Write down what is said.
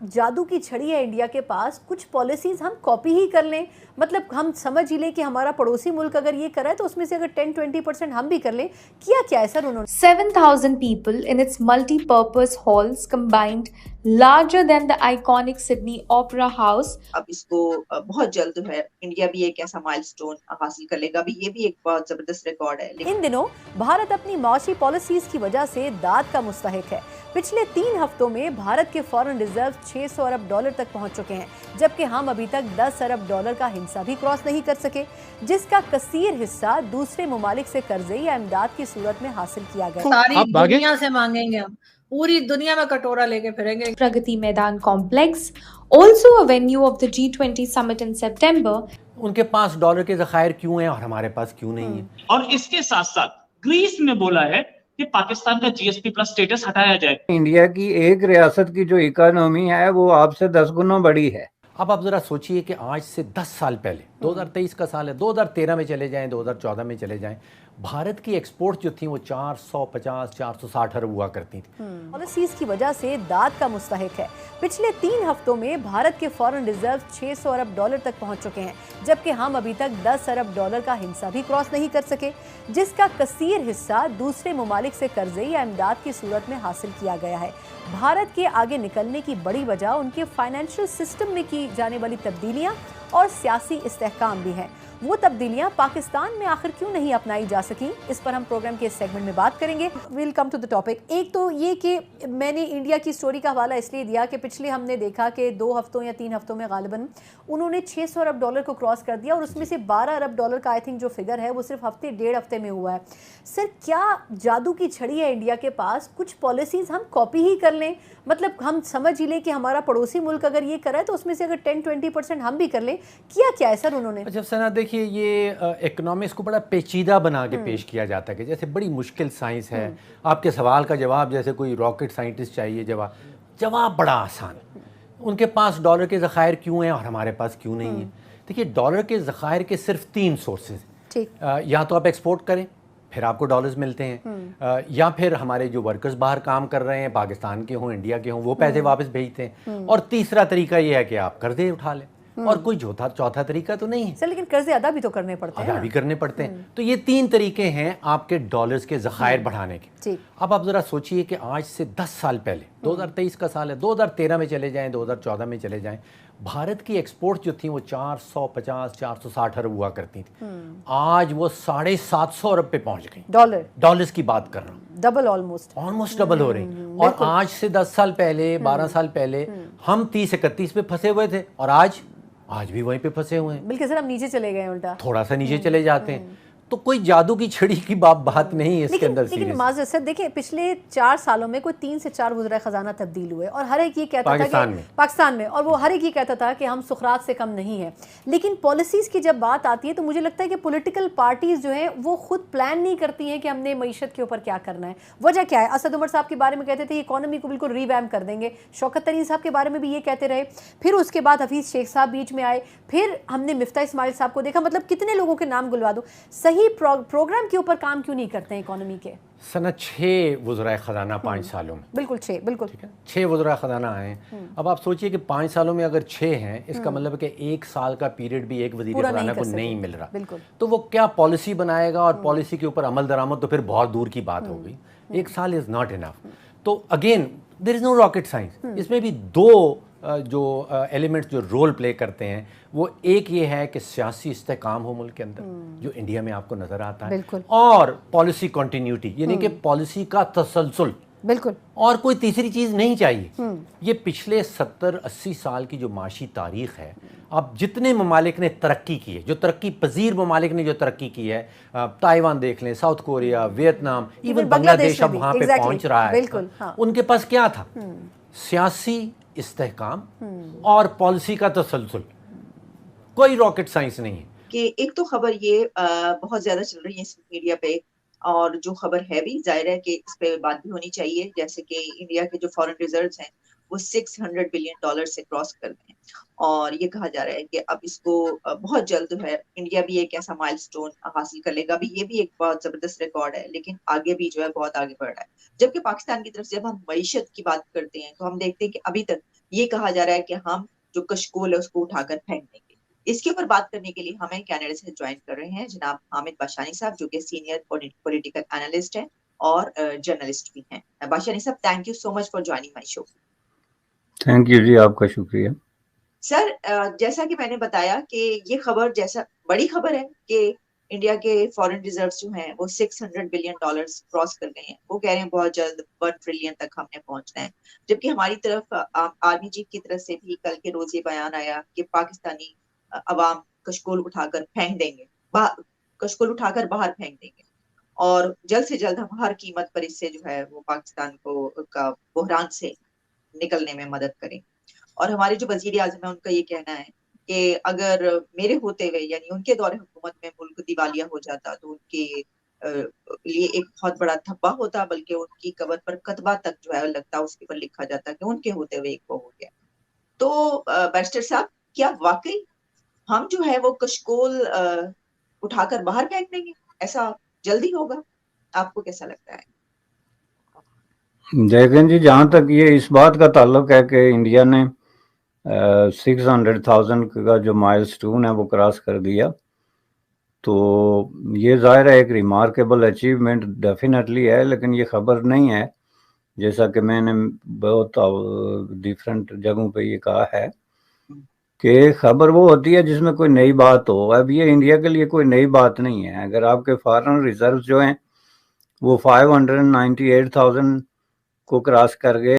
जादू की छड़ी है इंडिया के पास, कुछ पॉलिसीज हम कॉपी ही कर लें, मतलब हम समझ ही लें कि हमारा पड़ोसी मुल्क अगर ये कर रहा है तो उसमें से अगर 10-20% हम भी कर लें। किया क्या है सर उन्होंने? 7,000 people in its multi-purpose halls combined, larger than the iconic Sydney Opera House. अब इसको बहुत जल्द जो है इंडिया भी एक ऐसा माइलस्टोन हासिल कर लेगा। अभी ये भी एक बहुत जबरदस्त रिकॉर्ड है। इन दिनों भारत अपनी माशी पॉलिसीज की वजह से दाद का मुस्तहिक है। पिछले 3 हफ्तों में भारत के फॉरेन रिजर्व 600 अरब डॉलर तक पहुंच चुके हैं, जबकि हम अभी तक 10 अरब डॉलर का हिस्सा भी क्रॉस नहीं कर सके, जिसका कसीर हिस्सा दूसरे ममालिक से कर्जे या इमदाद की सूरत में हासिल किया गया। सारी दुनिया से मांगेंगे हम, पूरी दुनिया में कटोरा लेके फिरेंगे। Pragati Maidan Complex, also a venue of the G20 summit in September. उनके पास डॉलर के ज़खायर क्यों हैं और हमारे पास क्यों नहीं है? और इसके साथ साथ ग्रीस में बोला है कि पाकिस्तान का जीएसपी प्लस स्टेटस हटाया जाए। इंडिया की एक रियासत की जो इकोनॉमी है वो आपसे 10 गुना बड़ी है। अब आप ज़रा सोचिए कि आज से 10 साल पहले, 2023 का साल है, 2013 में चले जाएं, 2014 में चले जाएं, भारत की एक्सपोर्ट जो थी वो 450-460 अरब हुआ करती थी। पॉलिसीज की वजह से दाद का मुस्तहिक है। पिछले 3 हफ्तों में भारत के फॉरेन रिजर्व 600 अरब डॉलर तक पहुंच चुके हैं, जबकि हम अभी तक 10 अरब डॉलर का हिस्सा भी क्रॉस नहीं कर सके, जिसका कसीर हिस्सा दूसरे ममालिक से कर्जे या इमदाद की सूरत में हासिल किया गया है। भारत के आगे निकलने की बड़ी वजह उनके फाइनेंशियल सिस्टम में की जाने वाली तब्दीलियां और सियासी इस्तेहकाम भी हैं। वो तब्दीलियां पाकिस्तान में आखिर क्यों नहीं अपनाई जा सकी, इस पर हम प्रोग्राम के इस सेगमेंट में बात करेंगे। Will come to the topic. एक तो ये कि मैंने इंडिया की स्टोरी का हवाला इसलिए दिया कि पिछले हमने देखा कि 2 हफ्तों या 3 हफ्तों में गालिबन उन्होंने 600 अरब डॉलर को क्रॉस कर दिया, और उसमें से 12 अरब डॉलर का आई थिंक जो फिगर है वो सिर्फ हफ्ते 1.5 हफ्ते में हुआ है। सर, क्या जादू की छड़ी है इंडिया के पास, कुछ पॉलिसीज हम कॉपी ही कर लें, मतलब हम समझ ही लें कि हमारा पड़ोसी मुल्क अगर ये कर रहा है तो उसमें से अगर 10-20% हम भी कर लें। किया क्या है सर उन्होंने? अच्छा सना, देखिए ये इकोनॉमिक्स को बड़ा पेचीदा बना के पेश किया जाता है कि जैसे बड़ी मुश्किल साइंस है। आपके सवाल का जवाब जैसे कोई रॉकेट साइंटिस्ट चाहिए, जवाब बड़ा आसान। उनके पास डॉलर के ज़खायर क्यों हैं और हमारे पास क्यों नहीं है? देखिए, डॉलर के ज़खायर के सिर्फ 3 सोर्सेज हैं। या तो आप एक्सपोर्ट करें, फिर आपको डॉलर्स मिलते हैं, या फिर हमारे जो वर्कर्स बाहर काम कर रहे हैं, पाकिस्तान के हों, इंडिया के हों, वो पैसे वापस भेजते हैं, और तीसरा तरीका ये है कि आप कर्जे उठा लें, और कोई चौथा तरीका तो नहीं है सर। लेकिन कर्जे अदा भी तो करने पड़ते हैं। अदा भी करने पड़ते हैं। तो ये 3 तरीके हैं आपके डॉलर्स के ज़खायर बढ़ाने के। अब आप ज़रा सोचिए कि आज से 10 साल पहले, 2023 का साल है, 2013 में चले जाएं, 2014 में चले जाएं, भारत की एक्सपोर्ट जो थी वो 450-460 अरब हुआ करती थी। आज वो 750 अरब पे पहुंच गई। डॉलर्स की बात कर रहा हूँ। डबल, ऑलमोस्ट डबल हो रही। और आज से 10 साल पहले, 12 साल पहले हम 30-31 पे फंसे हुए थे, और आज भी वहीं पे फंसे हुए हैं। बिल्कुल सर, हम नीचे चले गए, उल्टा थोड़ा सा नीचे चले जाते हैं। तो कोई जादू की छड़ी की बात नहीं है इसके अंदर। लेकिन माज़रत सर, देखिए पिछले 4 सालों में कोई 3 से 4 वज़ीर ख़ज़ाना तब्दील हुए, और हर एक ये कहता था कि पाकिस्तान में, और वो हर एक ये कहता था कि हम सुखरात से कम नहीं है। लेकिन पॉलिसीज़ की जब बात आती है तो मुझे लगता है कि पॉलिटिकल पार्टीज़ जो हैं वो खुद प्लान नहीं करती हैं कि हमने मईशत के ऊपर क्या करना है। वजह क्या है? असद उमर साहब के बारे में कहते थे इकॉनमी को बिल्कुल रीवैम्प कर देंगे, शौकत तरीन साहब के बारे में भी ये कहते रहे, फिर उसके बाद हफीज़ शेख साहब बीच में आए, फिर हमने मिफ्ता इस्माइल साहब को देखा। मतलब कितने लोगों के नाम गुलवा दूं। सही प्रोग्राम के ऊपर काम क्यों नहीं करते हैं इकोनॉमी के? सना 6 वज़राए ख़ज़ाना 5 सालों में। बिल्कुल 6, बिल्कुल 6 वज़राए ख़ज़ाना आए। अब आप सोचिए कि 5 सालों में अगर 6 हैं, इसका मतलब है कि 1 साल का पीरियड भी एक वज़ीर ख़ज़ाना को नहीं मिल रहा। तो वो क्या पॉलिसी बनाएगा, और पॉलिसी के ऊपर अमल दरामद तो फिर बहुत दूर की बात हो गई। 1 साल इज़ नॉट इनफ। तो again there is no rocket science. इसमें भी 2 जो एलिमेंट्स जो रोल प्ले करते हैं, वो एक ये है कि सियासी इस्तेहकाम हो मुल्क के अंदर, जो इंडिया में आपको नजर आता है, और पॉलिसी कंटिन्यूटी, यानी कि पॉलिसी का तसलसल। बिल्कुल। और कोई तीसरी चीज़ नहीं चाहिए। ये पिछले 70-80 साल की जो माशी तारीख है, अब जितने ममालिक ने तरक्की की है, जो तरक्की पजीर ममालिक ने जो तरक्की की है, ताइवान देख लें, south Korea, Vietnam, even Bangladesh अब वहाँ पे पहुँच रहा है। उनके पास क्या था? सियासी इस्तेहकाम और पॉलिसी का तसलसल। कोई रॉकेट साइंस नहीं है। कि एक तो खबर ये बहुत ज्यादा चल रही है मीडिया पे, और जो खबर है भी जाहिर है कि इस पे बात भी होनी चाहिए, जैसे कि इंडिया के जो फॉरेन रिजर्व्स हैं वो $600 बिलियन से क्रॉस कर गए हैं, और ये कहा जा रहा है कि अब इसको बहुत जल्द जो है इंडिया भी एक ऐसा माइलस्टोन हासिल कर लेगा। अभी ये भी एक बहुत जबरदस्त रिकॉर्ड है, लेकिन आगे भी जो है बहुत आगे बढ़ रहा है। जबकि पाकिस्तान की तरफ से जब हम मईशत की बात करते हैं तो हम देखते हैं कि अभी तक یہ کہا جا رہا ہے کہ ہم جو کشکول ہے اس کو اٹھا کر پھینک دیں گے. اس کے اوپر بات کرنے کے لیے ہمیں کینیڈا سے جوائن کر رہے ہیں جناب حامد باشانی صاحب, جو کہ سینئر پولیٹیکل اینالسٹ ہیں اور جرنلسٹ بھی ہیں. باشانی صاحب, thank you so much for joining my show. Thank you جی, آپ کا شکریہ. سر, جیسا کہ میں نے بتایا کہ یہ خبر جیسا بڑی خبر ہے کہ انڈیا کے فورن ریزروز جو ہیں وہ $600 بلین کراس کر گئے ہیں. وہ کہہ رہے ہیں بہت جلد 1 ٹریلین تک ہم نے پہنچنا ہے, جبکہ ہماری طرف آرمی چیف کی طرف سے بھی کل کے روز یہ بیان آیا کہ پاکستانی عوام کشکول اٹھا کر پھینک دیں گے, کشکول اٹھا کر باہر پھینک دیں گے, اور جلد سے جلد ہم ہر قیمت پر اس سے جو ہے وہ پاکستان کو کا بحران سے نکلنے میں مدد کریں. اور ہمارے جو وزیر اعظم ہیں ان کا یہ کہنا ہے کہ اگر میرے ہوتے ہوئے یعنی ان کے دور حکومت میں ملک دیوالیہ ہو جاتا تو ان کے لیے ایک بہت بڑا دھبا ہوتا, بلکہ ان کی قبر پر کتبہ تک جو ہے لگتا, اس کے اوپر لکھا جاتا کہ ان کے ہوتے ہوئے ایک وہ ہو گیا. تو بیرسٹر صاحب, کیا واقعی ہم جو ہے وہ کشکول اٹھا کر باہر پھینک دیں گے؟ ایسا جلدی ہوگا؟ آپ کو کیسا لگتا ہے؟ دیکھیں جی, جہاں تک یہ اس بات کا تعلق ہے کہ انڈیا نے 600,000 کا جو مائل سٹون ہے وہ کراس کر دیا, تو یہ ظاہر ہے ایک ریمارکیبل اچیومنٹ ڈیفینیٹلی ہے, لیکن یہ خبر نہیں ہے, جیسا کہ میں نے بہت ڈیفرنٹ جگہوں پہ یہ کہا ہے کہ خبر وہ ہوتی ہے جس میں کوئی نئی بات ہو. اب یہ انڈیا کے لیے کوئی نئی بات نہیں ہے. اگر آپ کے فارن ریزرو جو ہیں وہ 598,000 کو کراس کر گئے